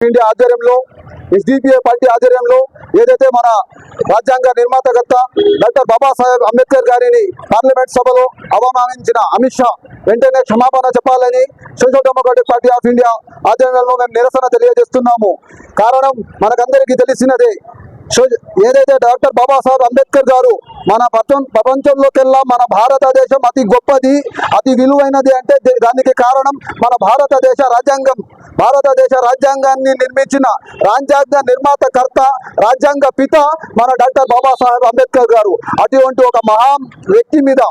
India ఆధ్వర్యంలో SDPI party ఆధ్వర్యంలో ఏదైతే మన రాజ్యాంగ నిర్మాతకర్త డాక్టర్ బాబాసాహెబ్ అంబేద్కర్ గారిని పార్లమెంట్ సభలో అవమానించిన అమిత్ షా వెంటనే క్షమాపణ చెప్పాలని social democratic party of India ఆధ్వర్యంలో మేము నిరసన తెలియజేస్తున్నాము. కారణం మనకందరికీ తెలిసినదే. ఏదైతే డాక్టర్ బాబాసాహెబ్ అంబేద్కర్ గారు మన ప్రపంచంలోకెల్లా మన భారతదేశం అతి గొప్పది, అతి విలువైనది అంటే దానికి కారణం మన భారతదేశ రాజ్యాంగాన్ని నిర్మించిన రాజ్యాంగ నిర్మాతకర్త, రాజ్యాంగ పిత మన డాక్టర్ బాబాసాహెబ్ అంబేద్కర్ గారు. అటువంటి ఒక మహా వ్యక్తి మీద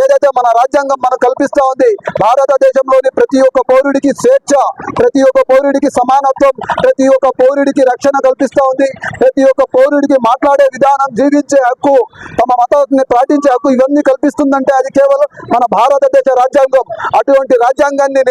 ఏదైతే మన రాజ్యాంగం మనకు కల్పిస్తూ ఉంది, భారతదేశంలోని ప్రతి ఒక్క పౌరుడికి స్వేచ్ఛ, ప్రతి ఒక్క పౌరుడికి సమానత్వం, ప్రతి ఒక్క పౌరుడికి రక్షణ కల్పిస్తూ ఉంది, ప్రతి ఒక్క పౌరుడికి మాట్లాడే విధానం, జీవించే హక్కు, తమ మతాన్ని పాటించే హక్కు, ఇవన్నీ కల్పిస్తుందంటే అది కేవలం మన భారతదేశ రాజ్యాంగం. అటువంటి రాజ్యాంగాన్ని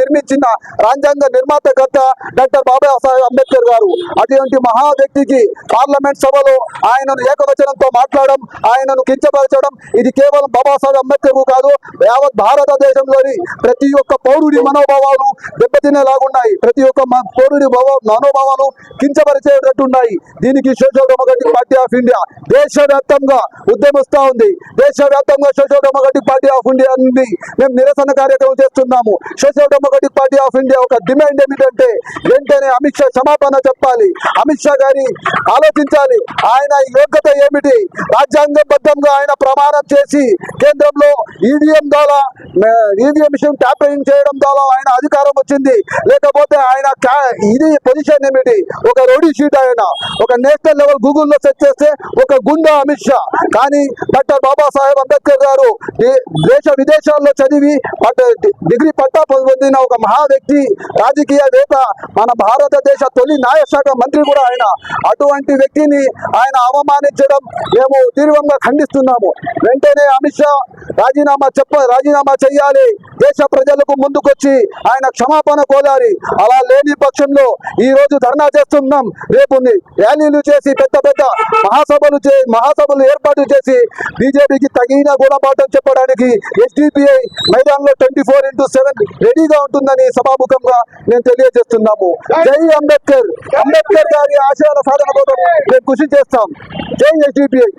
నిర్మించిన రాజ్యాంగ నిర్మాతకర్త డాక్టర్ బాబాసాహెబ్ అంబేద్కర్ గారు. అటువంటి మహా వ్యక్తికి పార్లమెంట్ సభలో ఆయనను ఏకవచనంతో మాట్లాడడం, ఆయనను కించపరచడం, ఇది కేవలం బాబాసాహెబ్ అంబేద్కర్ కాదు, యావత్ భారతదేశంలోని ప్రతి ఒక్క పౌరుడి మనోభావాలు దెబ్బతినేలాగున్నాయి. ప్రతి ఒక్క పౌరుడి మనోభావాలు కించపరిచేటట్టున్నాయి. దీనికి social democratic party of India దేశవ్యాప్తంగా ఉద్యమిస్తూ ఉంది. దేశవ్యాప్తంగా social democratic party of India నుండి మేము నిరసన కార్యక్రమం చేస్తున్నాము. Social democratic party of India ఒక డిమాండ్ ఏమిటంటే వెంటనే అమిత్ షా క్షమాపణ చెప్పాలి. అమిత్ షా గారి ఆలోచించాలి, ఆయన యోగ్యత ఏమిటి. రాజ్యాంగబద్ధంగా ఆయన ప్రమాణం చేసి కేంద్రంలో ఈవీఎం మిషన్ ట్యాపరింగ్ చేయడం ద్వారా ఆయన అధికారం వచ్చింది. లేకపోతే ఆయన ఇది పొజిషన్ ఏమిటి? ఒక రౌడీ షీట్. ఆయన ఒక నేషనల్ లెవెల్ గూగుల్లో సెర్చ్ చేస్తే ఒక గుండా అమిత్ షా. కానీ డాక్టర్ బాబాసాహెబ్ అంబేద్కర్ గారు దేశ విదేశాల్లో చదివి డిగ్రీ పట్టా పొందిన ఒక మహా వ్యక్తి, రాజకీయవేత్త, మన భారతదేశ తొలి న్యాయశాఖ మంత్రి కూడా ఆయన. అటువంటి వ్యక్తిని ఆయన అవమానించడం మేము తీవ్రంగా ఖండిస్తున్నాము. వెంటనే అమిత్ షా రాజీనామా చేయాలి. దేశ ప్రజలకు ముందుకొచ్చి ఆయన క్షమాపణ కోరాలి. అలా లేని పక్షంలో ఈ రోజు ధర్నా చేస్తున్నాం. రేపు ర్యాలీలు చేసి పెద్ద మహాసభలు ఏర్పాటు చేసి బీజేపీకి తగిన గుణపాఠం చెప్పడానికి ఎస్డిపిఐ మైదానంలో 24/7 రెడీగా ఉంటుందని సభాముఖంగా మేము తెలియజేస్తున్నాము. జై అంబేద్కర్. అంబేద్కర్ గారి ఆశయాల సాధన కోసం మేము కృషి చేస్తాం. జై ఎస్డిపిఐ.